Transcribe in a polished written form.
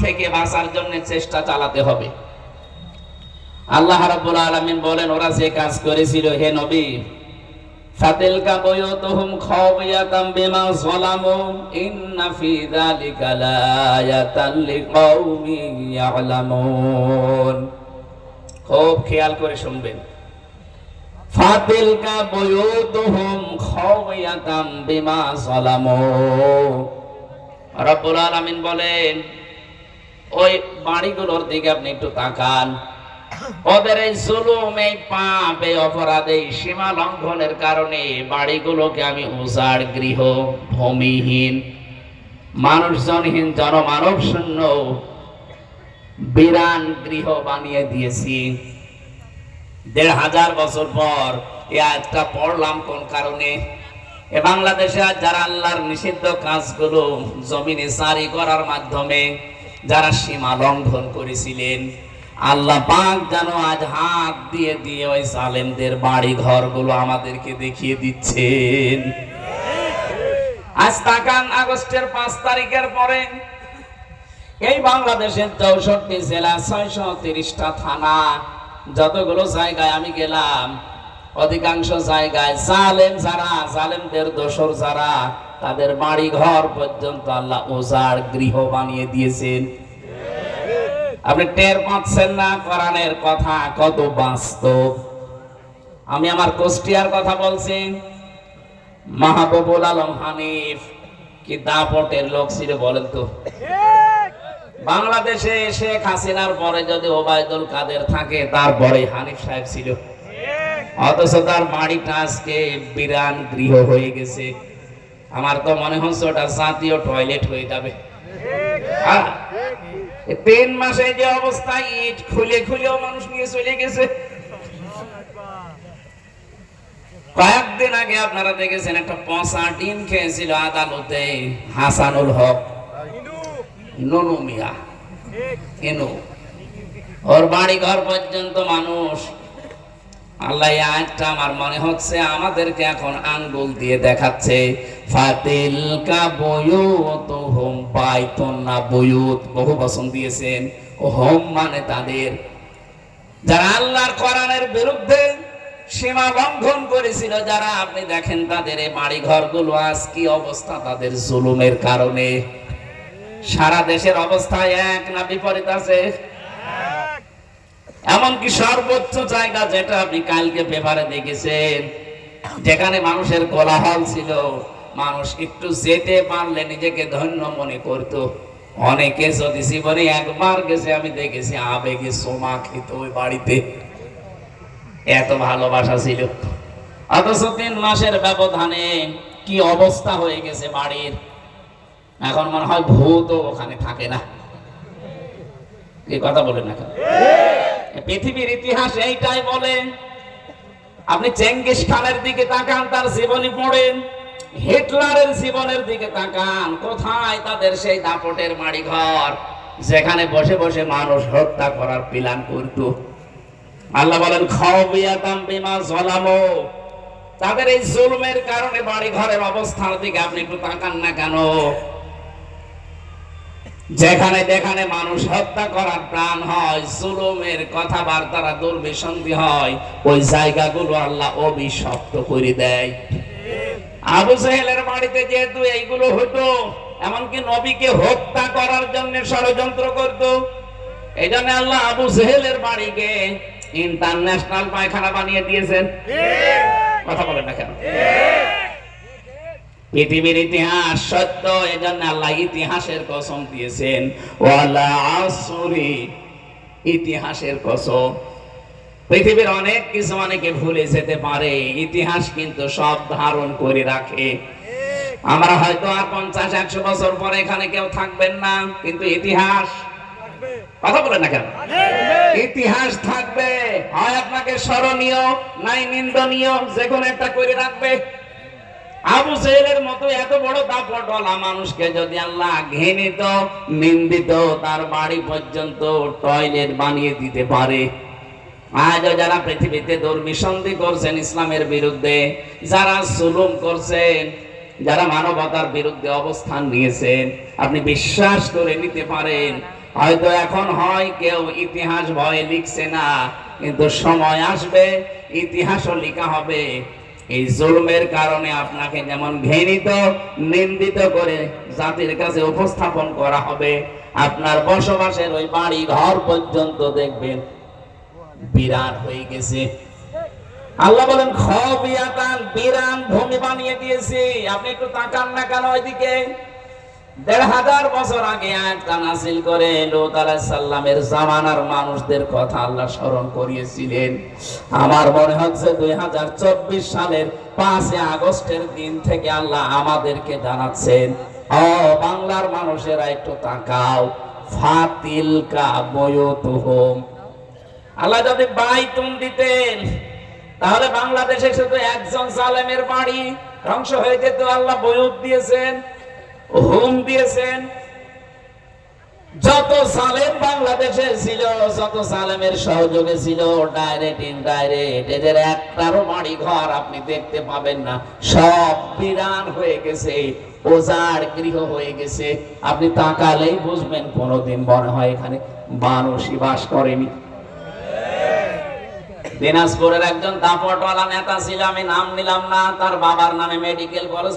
থেকে বাঁচার জন্য চেষ্টা চালাতে হবে। আল্লাহ রাব্বুল আলামিন বলেন, ওরা যে কাজ করেছিল হে নবী, ফাতিলকা বুয়ুতুহুম খাওয়ায়াতাম বিমা যালামু ইন্না ফি যালিকা লাআয়াতান লিকাউমিন ইয়ালামুন। খুব খেয়াল করে শুনবেন। ফাতিলকা বুয়ুতুহুম খাওয়ায়াতাম বিমা যালামু, রব্বুল আলামিন বলেন ওই বাড়িগুলোর দিকে আপনি একটু তাকান। ওদের এই জুলুম, এই পাপ, এই অপরাধ, এই সীমা লঙ্ঘনের কারণে বাড়িগুলোকে আমি উজাড় গৃহ, ভূমিহীন, মানুষজনহীন, জনমানব শূন্য বিরান গৃহ বানিয়ে দিয়েছি। ১৫০০ বছর পর এই আয়াতটা পড়লাম কোন কারণে? এ বাংলাদেশে আজ যারা আল্লাহর নিষিদ্ধ কাজগুলো জমিনে জারি করার মাধ্যমে যারা সীমা লঙ্ঘন করেছিলেন, আল্লাহ পাক যেন আজ হাত দিয়ে দিয়ে ওই জালেমদের বাড়ি ঘরগুলো আমাদেরকে দেখিয়ে দিচ্ছেন। আজ তাকান, আগস্টের 5 তারিখের পরে এই বাংলাদেশের 64 জেলা, 630টা থানা, যতগুলো জায়গায় আমি গেলাম, অধিকাংশ জায়গায় জালেম যারা, জালেমদের দোসর যারা, তাদের বাড়ি ঘর পর্যন্ত আল্লাহ উজাড় গৃহ বানিয়ে দিয়েছেন। আপনি টের পাচ্ছেন না কোরআনের কথা কত বাস্তব? আমি আমার কুষ্টিয়ার কথা বলছি। মাহবুবুল আলম হানিফ কি দাপটের লোক ছিল বলেন তো? বাংলাদেশে শেখ হাসিনার পরে যদি ওবায়দুল কাদের থাকে, তারপরে হানিফ সাহেব ছিল, অথচ তার বাড়িটা আজকে বিরান গৃহ হয়ে গেছে। আমার তো মনে হচ্ছে ওটা জাতীয় টয়লেট হয়ে যাবে। 3 মাসে যে অবস্থায় ইট খুলে খুলেও মানুষ নিয়ে চলে গেছে। কয়েকদিন আগে আপনারা দেখেছেন একটা পচা ডিম খেয়েছিল আদালতে হাসানুল হক, নুনু মিয়া, ওর বাড়ি ঘর পর্যন্ত মানুষ। আল্লাহ আয়াতটা আমার মনে হচ্ছে আমাদেরকে এখন আঙ্গুল দিয়ে দেখাচ্ছে। ফাতিলকা বুয়ুতুহুম, বাইতুন না বুয়ুত, বহু বচন দিয়েছেন। ও হোম মানে তাদের, যারা আল্লাহর কোরআনের বিরুদ্ধে সীমা লঙ্ঘন করেছিল, যারা, আপনি দেখেন তাদের এই বাড়ি ঘরগুলো আজ কি অবস্থা তাদের জুলুমের কারণে। সারা দেশের অবস্থায় এক না বিপরীত আছে? এমনকি সর্বোচ্চ জায়গা যেটা আপনি কালকে পেপারে দেখেছেন, যেখানে মানুষের কোলাহল ছিল, মানুষ একটু যেতে পারলে নিজেকে ধন্য মনে করত। অনেকে যদি জীবনে একবার গেছে, আমি দেখেছি আবেগে সোমা খেত ওই বাড়িতে, এত ভালোবাসা ছিল। অথচ 3 মাসের ব্যবধানে কি অবস্থা হয়ে গেছে বাড়ির। এখন মনে হয় ভূত ওখানে থাকে না। এই কথা বলেন না কেন? পৃথিবীর ইতিহাস এইটাই বলে। আপনি চেঙ্গিস খানের দিকে তাকান, তার জীবনী পড়েন, হিটলারের জীবনের দিকে তাকান, কোথায় তাদের সেই দাপটের বাড়ি ঘর, যেখানে বসে বসে মানুষ হত্যা করার প্ল্যান করত। আল্লাহ বলেন খাওয়ায়াতাম বিমা যালামু, তাদের এই জুলুমের কারণে বাড়ি ঘরের অবস্থার দিকে আপনি একটু তাকান না কেন? যেখানে যেখানে মানুষ হত্যা করার প্রাণ হয়, জুলুমের কথাবার্তারা দুর্বিসন্ধি হয়, ওই জায়গাগুলো আল্লাহ অভিশপ্ত করে দেয়। আবু জেহেলের বাড়িতে যেহেতু এইগুলো হতো, এমনকি নবীকে হত্যা করার জন্য ষড়যন্ত্র করত, এই জন্য আল্লাহ আবু জেহেলের বাড়িকে ইন্টারন্যাশনাল পায়খানা বানিয়ে দিয়েছেন। কথা বলেন না কেন? পৃথিবীর ইতিহাস সত্য, এজন্য আল্লাহ ইতিহাসের কসম দিয়েছেন, ওয়ালা আসরি, ইতিহাসের কসম। পৃথিবীর অনেক কিছু অনেকে ভুলে যেতে পারে, ইতিহাস কিন্তু সব ধারণ করে রাখে। আমরা হয়তো আর 50-100 বছর পরে এখানে কেউ থাকবেন না, কিন্তু ইতিহাস, কথা বলেন না কেন? ইতিহাস থাকবে, হয় আপনাকে স্মরণীয় নাই নিন্দনীয়, যে কোনো একটা করে রাখবে। আবু জেহেলের মতো এত বড় দাপটওয়ালা মানুষকে যদি আল্লাহ ঘৃণিত, নিন্দিত, তার বাড়ি পর্যন্ত টয়লেট বানিয়ে দিতে পারে, আজও যারা পৃথিবীতে দুর্বিসন্ধি করছেন ইসলামের বিরুদ্ধে, যারা জুলুম করছেন, যারা মানবতার বিরুদ্ধে অবস্থান নিয়েছেন, আপনি বিশ্বাস করে নিতে পারেন হয়তো এখন হয় কেউ ইতিহাস ভয়ে লিখছে না, কিন্তু সময় আসবে ইতিহাসও লেখা হবে। এই জুলুমের কারণে আপনাকে যেমন ঘৃণিত নিন্দিত করে জাতির কাছে উপস্থাপন করা হবে, আপনার বসবাসের ওই বাড়ি ঘর পর্যন্ত দেখবেন বিরান হয়ে গেছে। আল্লাহ বলেন খবিয়াতান, বিরান ভূমি বানিয়ে দিয়েছি। আপনি একটু তাকান না কেন ওইদিকে? ১৫০০ বছর আগে আয়াতটা নাযিল করে লূত আলাইহিস সালামের জামানার মানুষদের কথা আল্লাহ স্মরণ করিয়েছিলেন। আমার মনে হচ্ছে ২০২৪ সালের ৫ আগস্টের দিন থেকে আল্লাহ আমাদেরকে জানাচ্ছেন, ও বাংলার মানুষেরা একটু তাকাও, ফাতিলকা বুয়ুতুহুম। আল্লাহ যদি বাইতুন দিতেন তাহলে বাংলাদেশে শুধু একজন জালেমের বাড়ি ধ্বংস হয়ে যেত। আল্লাহ বুয়ুত দিয়েছেন, হুম দিয়েছেন। যত জালেম বাংলাদেশে ছিল, যত জালেমের সহযোগে ছিল, ডাইরেক্ট ইনডাইরেক্ট, এদের একটারও বাড়ি ঘর আপনি দেখতে পাবেন না। সব বিরান হয়ে গেছে, ওজাড় গৃহ হয়ে গেছে। আপনি তাকালেই বুঝবেন কোনোদিন মনে হয় এখানে মানুষই বাস করেনি। দিনাজপুরের একজন দাপটওয়ালা নেতা ছিল, আমি নাম নিলাম না, তার বাবার নামে মেডিকেল কলেজ